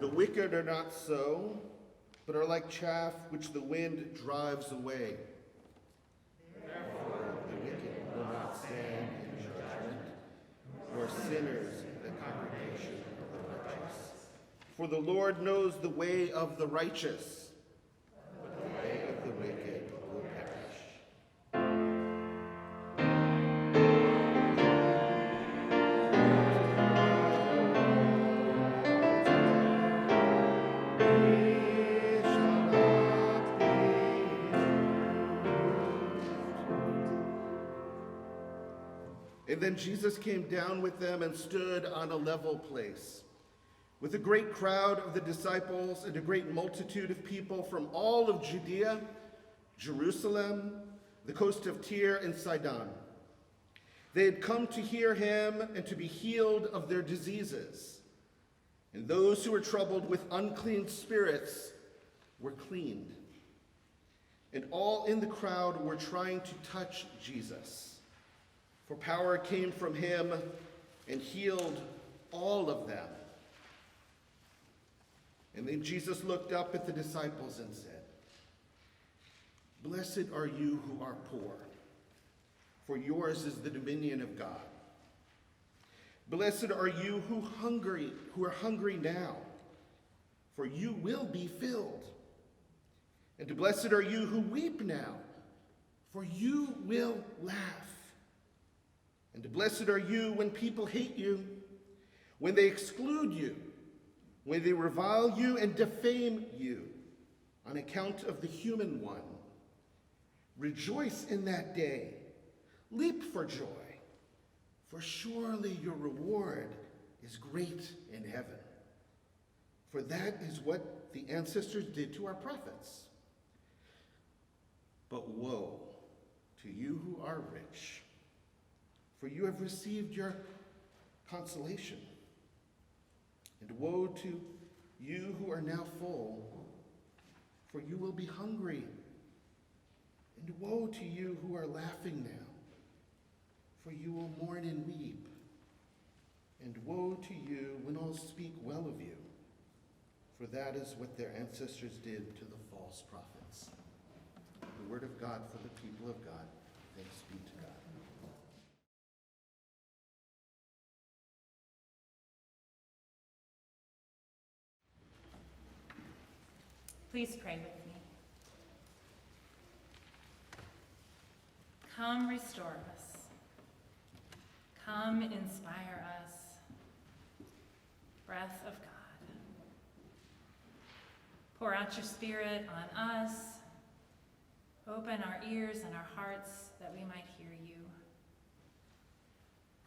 The wicked are not so, but are like chaff which the wind drives away. Therefore, the wicked will not stand in judgment, nor sinners in the congregation of the righteous. For the Lord knows the way of the righteous, but the way of the wicked will perish. And then Jesus came down with them and stood on a level place, with a great crowd of the disciples and a great multitude of people from all of Judea, Jerusalem, the coast of Tyre and Sidon. They had come to hear him and to be healed of their diseases. And those who were troubled with unclean spirits were cleaned. And all in the crowd were trying to touch Jesus, for power came from him and healed all of them. And then Jesus looked up at the disciples and said, "Blessed are you who are poor, for yours is the dominion of God. Blessed are you who are hungry now, for you will be filled. And blessed are you who weep now, for you will laugh. And blessed are you when people hate you, when they exclude you, when they revile you and defame you on account of the human one. Rejoice in that day. Leap for joy, for surely your reward is great in heaven. For that is what the ancestors did to our prophets. But woe to you who are rich, for you have received your consolation. And woe to you who are now full, for you will be hungry. And woe to you who are laughing now, for you will mourn and weep. And woe to you when all speak well of you, for that is what their ancestors did to the false prophets." The word of God for the people of God. Thanks be to God. Please pray with me. Come restore us. Come inspire us. Breath of God. Pour out your Spirit on us. Open our ears and our hearts that we might hear you.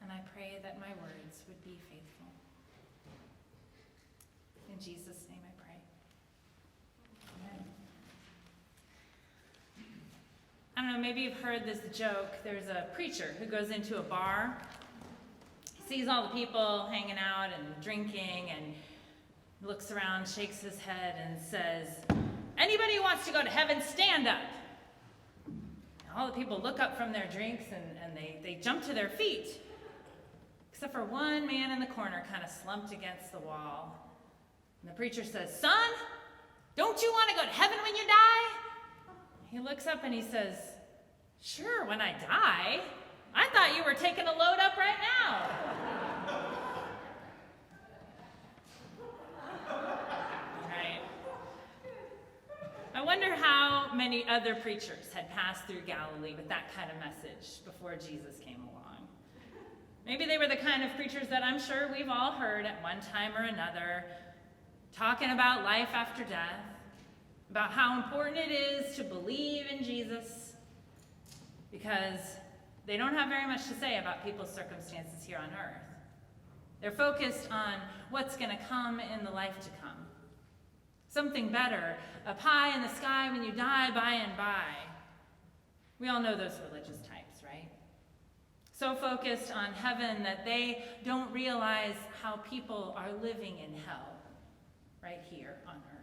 And I pray that my words would be faithful. In Jesus' name I pray. Amen. I don't know, maybe you've heard this joke. There's a preacher who goes into a bar. He sees all the people hanging out and drinking and looks around, shakes his head and says, "Anybody who wants to go to heaven, stand up." All the people look up from their drinks and they jump to their feet, except for one man in the corner kind of slumped against the wall. And the preacher says, "Son, don't you want to go to heaven when you die?" He looks up and he says, "Sure, when I die. I thought you were taking a load up right now." Right. I wonder how many other preachers had passed through Galilee with that kind of message before Jesus came along. Maybe they were the kind of preachers that I'm sure we've all heard at one time or another, talking about life after death, about how important it is to believe in Jesus, because they don't have very much to say about people's circumstances here on earth. They're focused on what's going to come in the life to come. Something better, a pie in the sky when you die by and by. We all know those religious types, right? So focused on heaven that they don't realize how people are living in hell right here on earth.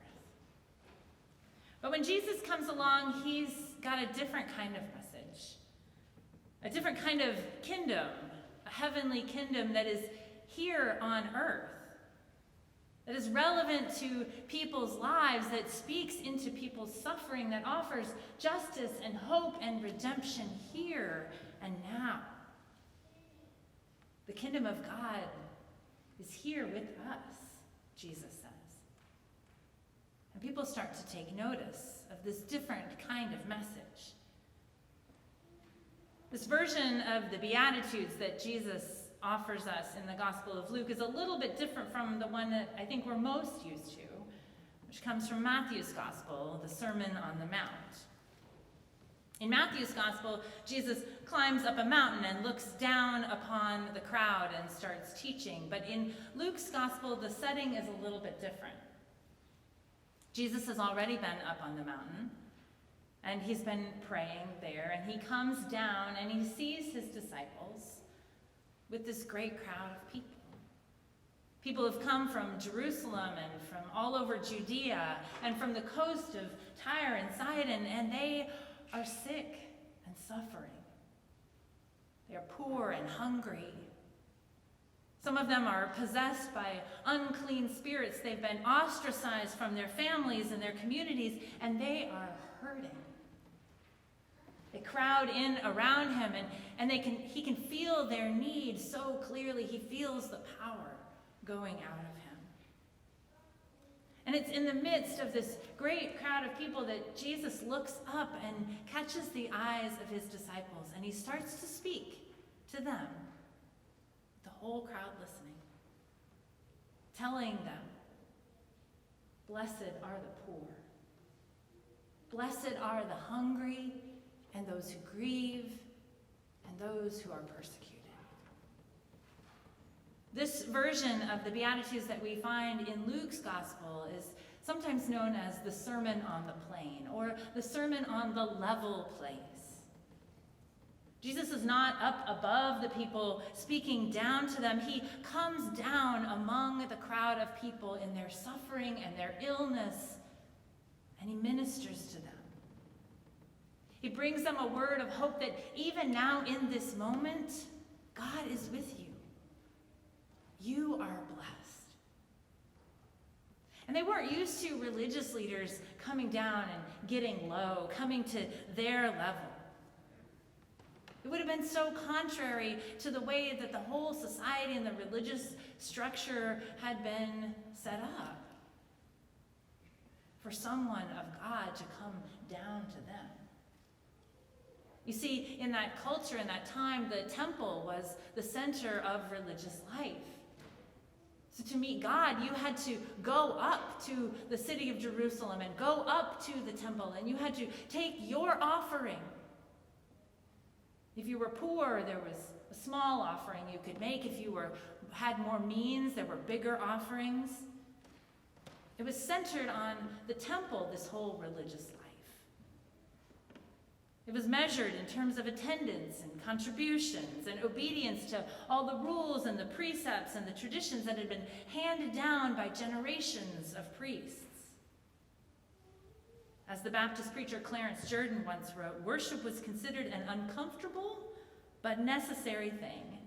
But when Jesus comes along, he's got a different kind of message, a different kind of kingdom, a heavenly kingdom that is here on earth. that is relevant to people's lives, that speaks into people's suffering, that offers justice and hope and redemption here and now. The kingdom of God is here with us, Jesus says. And people start to take notice of this different kind of message. This version of the Beatitudes that Jesus offers us in the Gospel of Luke is a little bit different from the one that I think we're most used to, which comes from Matthew's Gospel, the Sermon on the Mount. In Matthew's Gospel, Jesus climbs up a mountain and looks down upon the crowd and starts teaching. But in Luke's Gospel, the setting is a little bit different. Jesus has already been up on the mountain, and he's been praying there, and he comes down and he sees his disciples with this great crowd of people. People have come from Jerusalem and from all over Judea and from the coast of Tyre and Sidon, and they are sick and suffering. They are poor and hungry. Some of them are possessed by unclean spirits. They've been ostracized from their families and their communities, and they are hurting. They crowd in around him, and he can feel their need so clearly. He feels the power going out of him. And it's in the midst of this great crowd of people that Jesus looks up and catches the eyes of his disciples, and he starts to speak to them, the whole crowd listening, telling them, "Blessed are the poor. Blessed are the hungry, and those who grieve, and those who are persecuted." This version of the Beatitudes that we find in Luke's Gospel is sometimes known as the Sermon on the Plain, or the Sermon on the Level Place. Jesus is not up above the people speaking down to them. He comes down among the crowd of people in their suffering and their illness, and he ministers to them. He brings them a word of hope that even now in this moment, God is with you. You are blessed. And they weren't used to religious leaders coming down and getting low, coming to their level. It would have been so contrary to the way that the whole society and the religious structure had been set up for someone of God to come down to them. You see, in that culture, in that time, the temple was the center of religious life. So to meet God, you had to go up to the city of Jerusalem and go up to the temple, and you had to take your offering. If you were poor, there was a small offering you could make. If you had more means, there were bigger offerings. It was centered on the temple, this whole religious life. It was measured in terms of attendance and contributions and obedience to all the rules and the precepts and the traditions that had been handed down by generations of priests. As the Baptist preacher Clarence Jordan once wrote, worship was considered an uncomfortable but necessary thing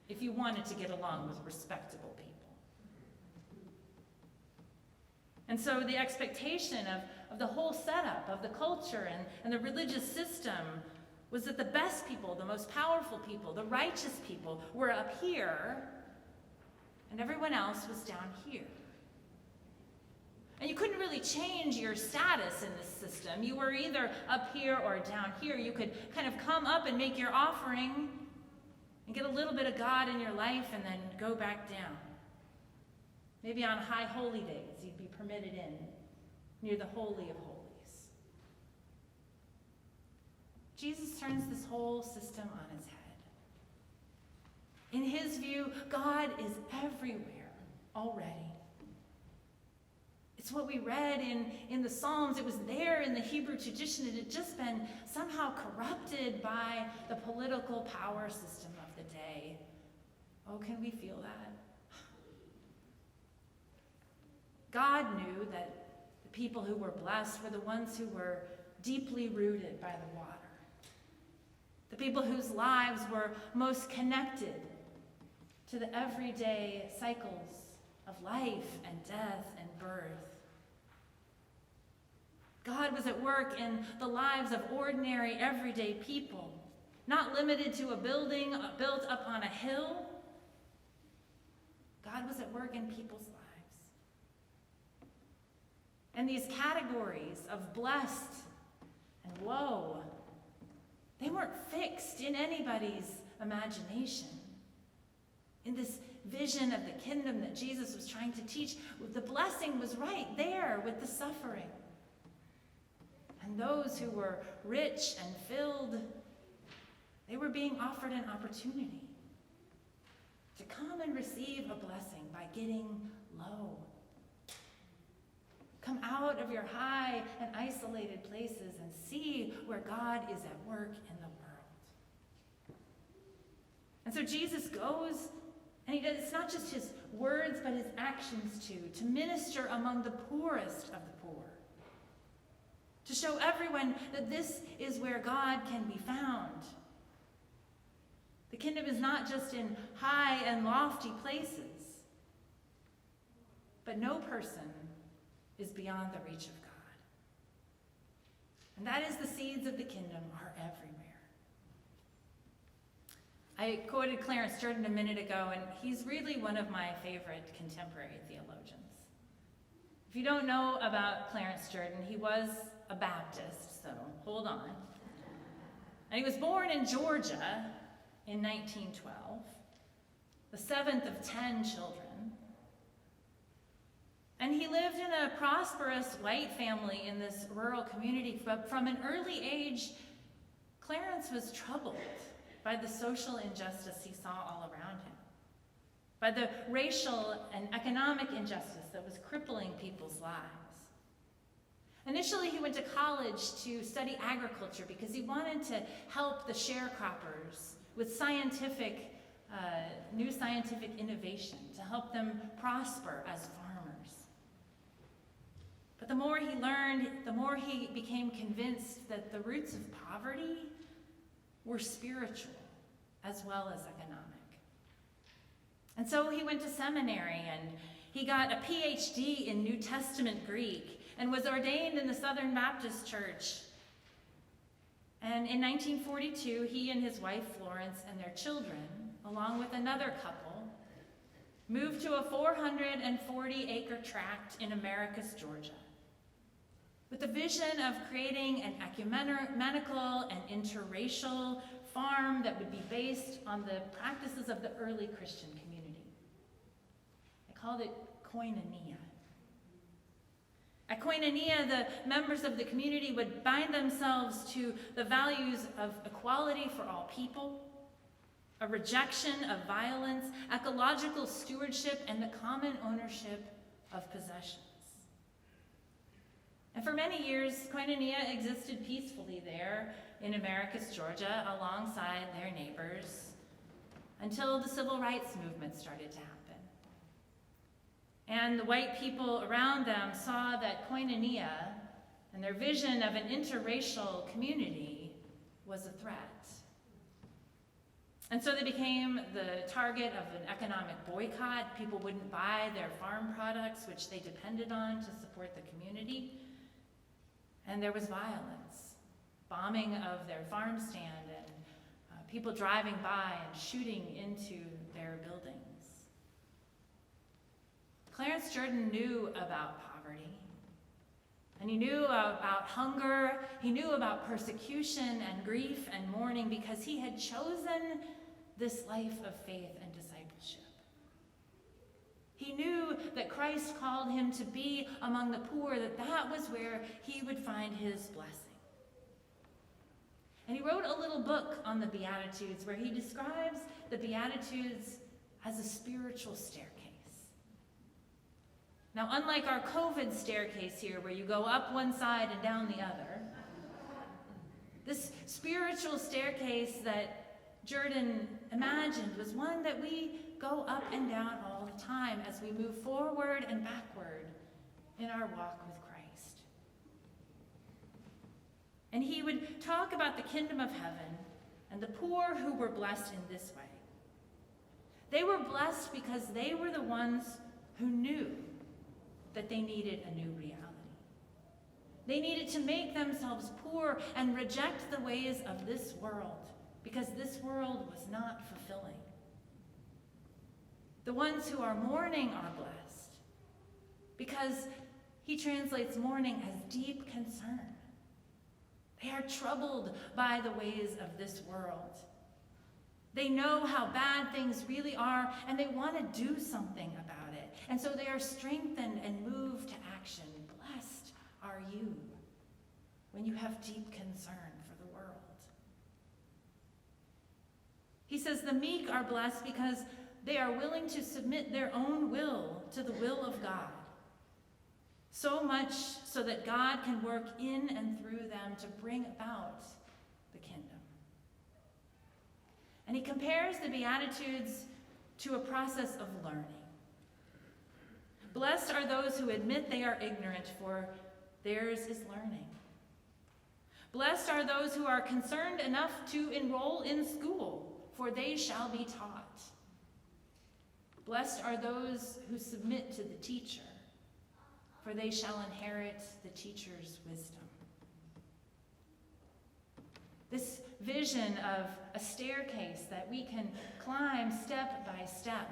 if you wanted to get along with respectable people. And so the expectation of the whole setup of the culture and the religious system was that the best people, the most powerful people, the righteous people were up here, and everyone else was down here. And you couldn't really change your status in this system. You were either up here or down here. You could kind of come up and make your offering and get a little bit of God in your life and then go back down. Maybe on high holy days, you'd be permitted in near the Holy of Holies. Jesus turns this whole system on its head. In his view, God is everywhere already. It's what we read in the Psalms. It was there in the Hebrew tradition. It had just been somehow corrupted by the political power system of the day. Oh, can we feel that? God knew that the people who were blessed were the ones who were deeply rooted by the water. The people whose lives were most connected to the everyday cycles of life and death and birth. God was at work in the lives of ordinary, everyday people, not limited to a building built up on a hill. God was at work in people's lives. And these categories of blessed and woe, they weren't fixed in anybody's imagination. In this vision of the kingdom that Jesus was trying to teach, the blessing was right there with the suffering. And those who were rich and filled, they were being offered an opportunity to come and receive a blessing by getting low. Come out of your high and isolated places and see where God is at work in the world. And so Jesus goes, and he does, it's not just his words, but his actions too, to minister among the poorest of the poor. To show everyone that this is where God can be found. The kingdom is not just in high and lofty places, but no person is beyond the reach of God. And that is the seeds of the kingdom are everywhere. I quoted Clarence Jordan a minute ago, and he's really one of my favorite contemporary theologians. If you don't know about Clarence Jordan, he was a Baptist, so hold on. And he was born in Georgia in 1912, the seventh of 10 children. And he lived in a prosperous white family in this rural community. But from an early age, Clarence was troubled by the social injustice he saw all around him, by the racial and economic injustice that was crippling people's lives. Initially, he went to college to study agriculture because he wanted to help the sharecroppers with new scientific innovation to help them prosper as farmers. But the more he learned, the more he became convinced that the roots of poverty were spiritual as well as economic. And so he went to seminary and he got a PhD in New Testament Greek and was ordained in the Southern Baptist Church. And in 1942, he and his wife Florence and their children, along with another couple, moved to a 440-acre tract in Americus, Georgia, with the vision of creating an ecumenical and interracial farm that would be based on the practices of the early Christian community. They called it koinonia. At koinonia, the members of the community would bind themselves to the values of equality for all people, a rejection of violence, ecological stewardship, and the common ownership of possessions. And for many years, koinonia existed peacefully there in Americus, Georgia, alongside their neighbors, until the civil rights movement started to happen. And the white people around them saw that koinonia and their vision of an interracial community was a threat. And so they became the target of an economic boycott. People wouldn't buy their farm products, which they depended on to support the community. And there was violence, bombing of their farm stand, and people driving by and shooting into their buildings. Clarence Jordan knew about poverty, and he knew about hunger, he knew about persecution and grief and mourning because he had chosen this life of faith and discipleship. He knew that Christ called him to be among the poor, that was where he would find his blessing. And he wrote a little book on the Beatitudes where he describes the Beatitudes as a spiritual staircase. Now, unlike our COVID staircase here, where you go up one side and down the other, this spiritual staircase that Jordan imagined was one that we go up and down all the time as we move forward and backward in our walk with Christ. And he would talk about the kingdom of heaven and the poor who were blessed in this way. They were blessed because they were the ones who knew that they needed a new reality. They needed to make themselves poor and reject the ways of this world, because this world was not fulfilling. The ones who are mourning are blessed, because he translates mourning as deep concern. They are troubled by the ways of this world. They know how bad things really are, and they want to do something about it. And so they are strengthened and moved to action. Blessed are you when you have deep concern for the world. He says the meek are blessed because they are willing to submit their own will to the will of God. So much so that God can work in and through them to bring about the kingdom. And he compares the Beatitudes to a process of learning. Blessed are those who admit they are ignorant, for theirs is learning. Blessed are those who are concerned enough to enroll in school, for they shall be taught. Blessed are those who submit to the teacher, for they shall inherit the teacher's wisdom. This vision of a staircase that we can climb step by step,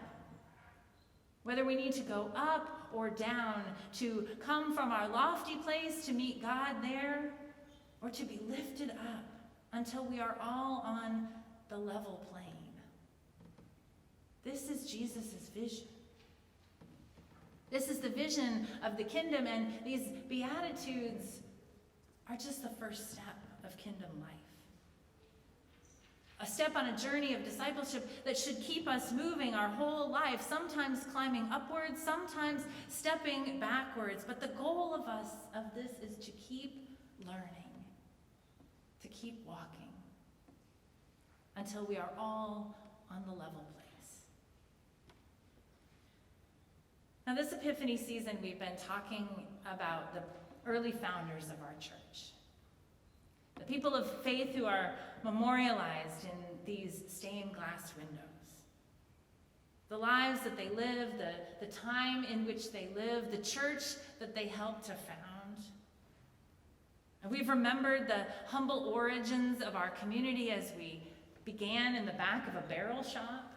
whether we need to go up or down, to come from our lofty place to meet God there, or to be lifted up until we are all on the level plane. This is Jesus' vision. This is the vision of the kingdom, and these Beatitudes are just the first step of kingdom life. A step on a journey of discipleship that should keep us moving our whole life, sometimes climbing upwards, sometimes stepping backwards. But the goal of this is to keep learning, to keep walking, until we are all on the level place. Now, this Epiphany season, we've been talking about the early founders of our church. The people of faith who are memorialized in these stained glass windows. The lives that they lived, the time in which they lived, the church that they helped to found. And we've remembered the humble origins of our community as we began in the back of a barrel shop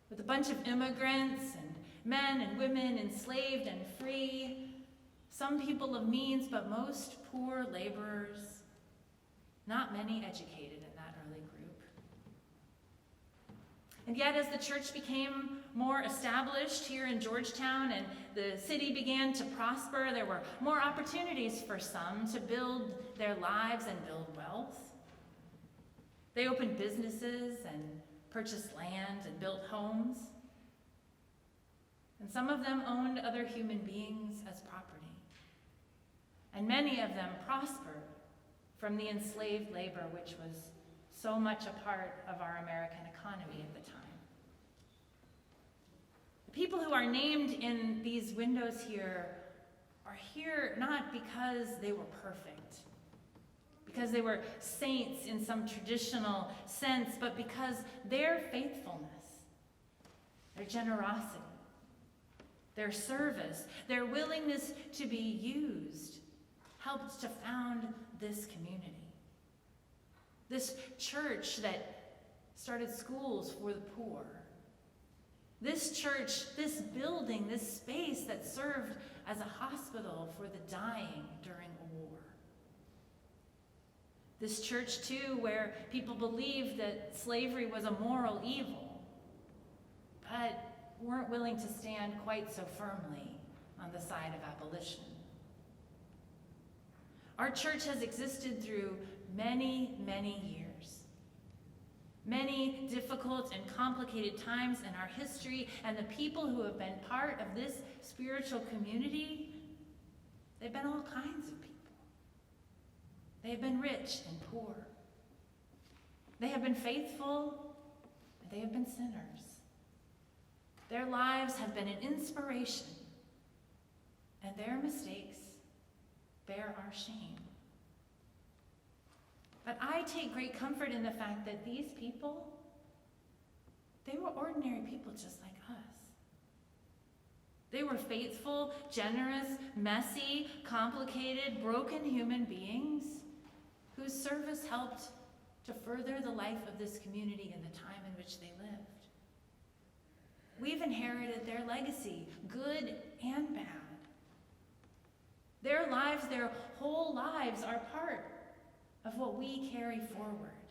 with a bunch of immigrants and men and women enslaved and free, some people of means, but most poor laborers, not many educated in that early group. And yet, as the church became more established here in Georgetown and the city began to prosper, there were more opportunities for some to build their lives and build wealth. They opened businesses and purchased land and built homes. And some of them owned other human beings as property. And many of them prospered from the enslaved labor, which was so much a part of our American economy at the time. The people who are named in these windows here are here not because they were perfect, because they were saints in some traditional sense, but because their faithfulness, their generosity, their service, their willingness to be used helped to found this community. This church that started schools for the poor. This church, this building, this space that served as a hospital for the dying during a war. This church, too, where people believed that slavery was a moral evil, but weren't willing to stand quite so firmly on the side of abolition. Our church has existed through many, many years. Many difficult and complicated times in our history, and the people who have been part of this spiritual community, they've been all kinds of people. They have been rich and poor. They have been faithful, and they have been sinners. Their lives have been an inspiration, and their mistakes bear our shame. But I take great comfort in the fact that these people, they were ordinary people just like us. They were faithful, generous, messy, complicated, broken human beings whose service helped to further the life of this community in the time in which they lived. We've inherited their legacy, good and bad. Their lives, their whole lives, are part of what we carry forward.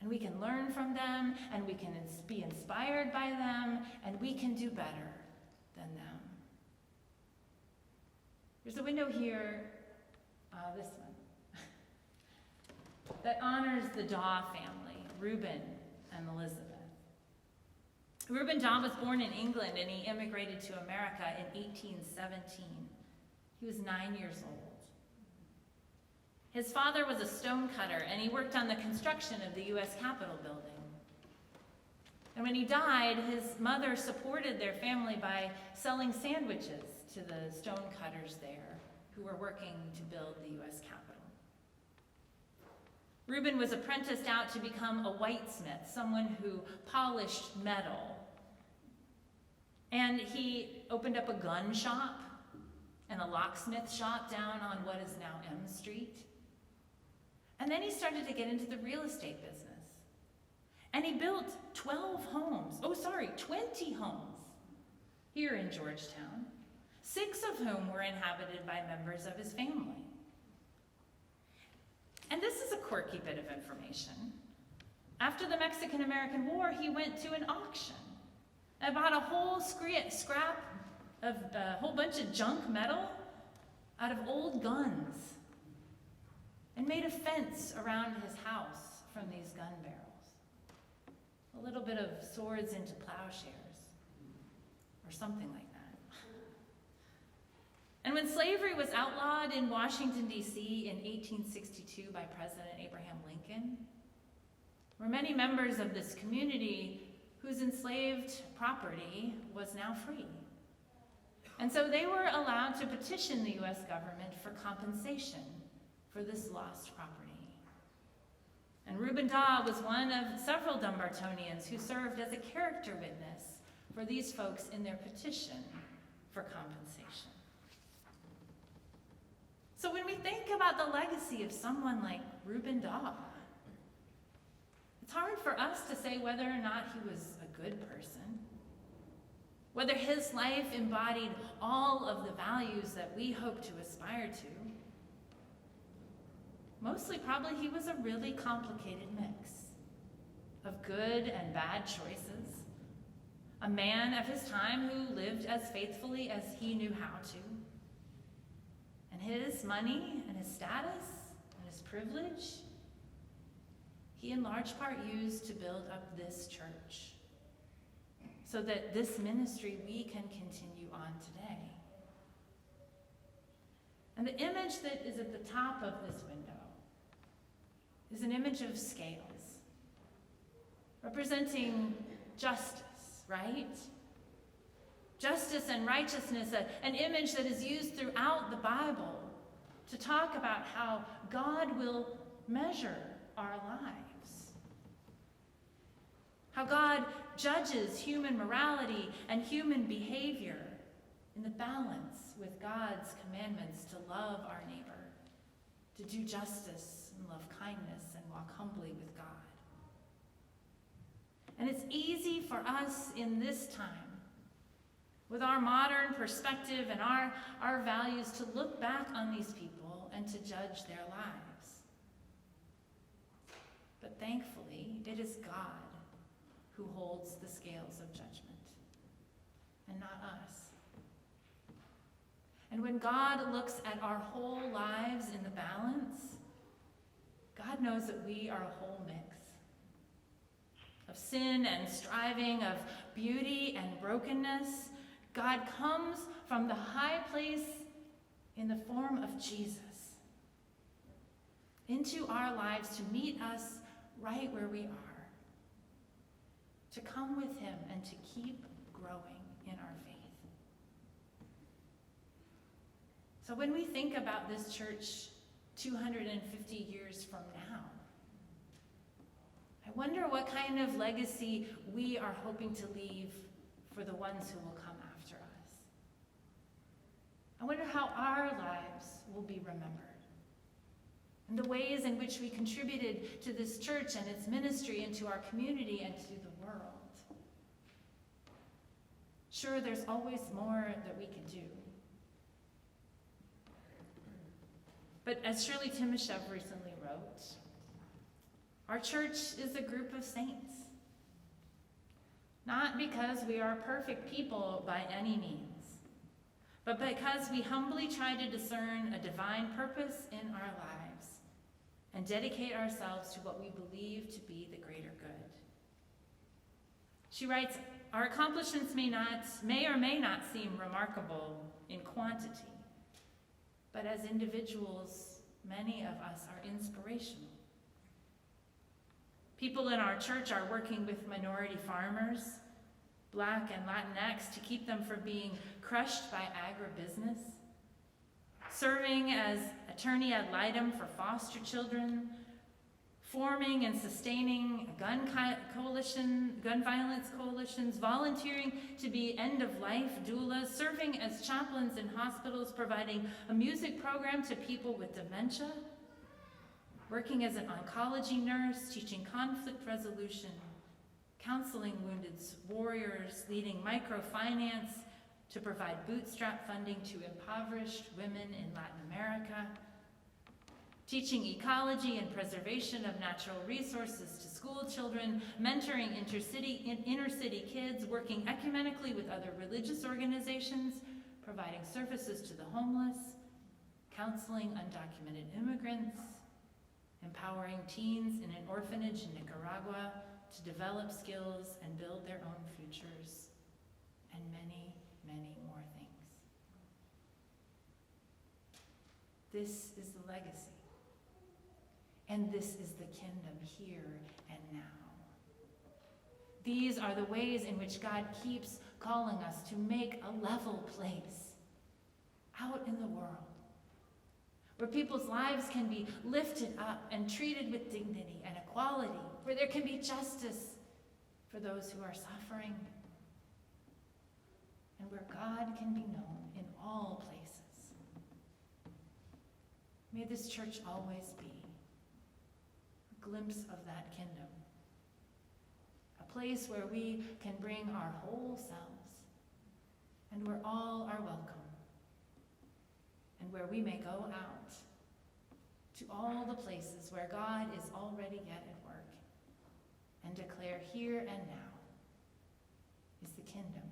And we can learn from them, and we can be inspired by them, and we can do better than them. There's a window here, this one, that honors the Daw family, Reuben and Elizabeth. Reuben Daw was born in England, and he immigrated to America in 1817. He was 9 years old. His father was a stonecutter, and he worked on the construction of the U.S. Capitol building. And when he died, his mother supported their family by selling sandwiches to the stonecutters there who were working to build the U.S. Capitol. Reuben was apprenticed out to become a whitesmith, someone who polished metal. And he opened up a gun shop and a locksmith shop down on what is now M Street. And then he started to get into the real estate business. And he built 20 homes here in Georgetown, 6 of whom were inhabited by members of his family. And this is a quirky bit of information. After the Mexican-American War, he went to an auction and bought a whole scrap of a whole bunch of junk metal out of old guns and made a fence around his house from these gun barrels. A little bit of swords into plowshares, or something like that. And when slavery was outlawed in Washington, D.C. in 1862 by President Abraham Lincoln, were many members of this community whose enslaved property was now free. And so they were allowed to petition the U.S. government for compensation for this lost property. And Reuben Daw was one of several Dumbartonians who served as a character witness for these folks in their petition for compensation. So when we think about the legacy of someone like Reuben Daw, it's hard for us to say whether or not he was a good person, whether his life embodied all of the values that we hope to aspire to. Mostly, probably, he was a really complicated mix of good and bad choices, a man of his time who lived as faithfully as he knew how to, and his money and his status and his privilege, he in large part used to build up this church so that this ministry we can continue on today. And the image that is at the top of this window is an image of scales, representing justice, right? Justice and righteousness, an image that is used throughout the Bible to talk about how God will measure our lives. How God judges human morality and human behavior in the balance with God's commandments to love our neighbor, to do justice and love kindness and walk humbly with God. And it's easy for us in this time, with our modern perspective and our values, to look back on these people and to judge their lives. But thankfully, it is God who holds the scales of judgment, and not us. And when God looks at our whole lives in the balance, God knows that we are a whole mix of sin and striving, of beauty and brokenness. God comes from the high place in the form of Jesus into our lives to meet us right where we are, to come with him and to keep growing in our faith. So when we think about this church 250 years from now, I wonder what kind of legacy we are hoping to leave for the ones who will come after us. wonder how our lives will be remembered, and the ways in which we contributed to this church and its ministry and to our community and to the world. Sure, there's always more that we can do. But as Shirley Timoshev recently wrote, our church is a group of saints. Not because we are perfect people by any means, but because we humbly try to discern a divine purpose in our lives and dedicate ourselves to what we believe to be the greater good. She writes, our accomplishments may or may not seem remarkable in quantity, but as individuals, many of us are inspirational. People in our church are working with minority farmers, Black and Latinx, to keep them from being crushed by agribusiness, serving as attorney ad litem for foster children, forming and sustaining gun violence coalitions, volunteering to be end-of-life doulas, serving as chaplains in hospitals, providing a music program to people with dementia, working as an oncology nurse, teaching conflict resolution, counseling wounded warriors, leading microfinance to provide bootstrap funding to impoverished women in Latin America, teaching ecology and preservation of natural resources to school children, mentoring inner city kids, working ecumenically with other religious organizations, providing services to the homeless, counseling undocumented immigrants, empowering teens in an orphanage in Nicaragua to develop skills and build their own futures, and many, many more things. This is the legacy. And this is the kingdom here and now. These are the ways in which God keeps calling us to make a level place out in the world, where people's lives can be lifted up and treated with dignity and equality, where there can be justice for those who are suffering, and where God can be known in all places. May this church always be a glimpse of that kingdom, a place where we can bring our whole selves, and where all are welcome, and where we may go out to all the places where God is already yet at work, and declare here and now is the kingdom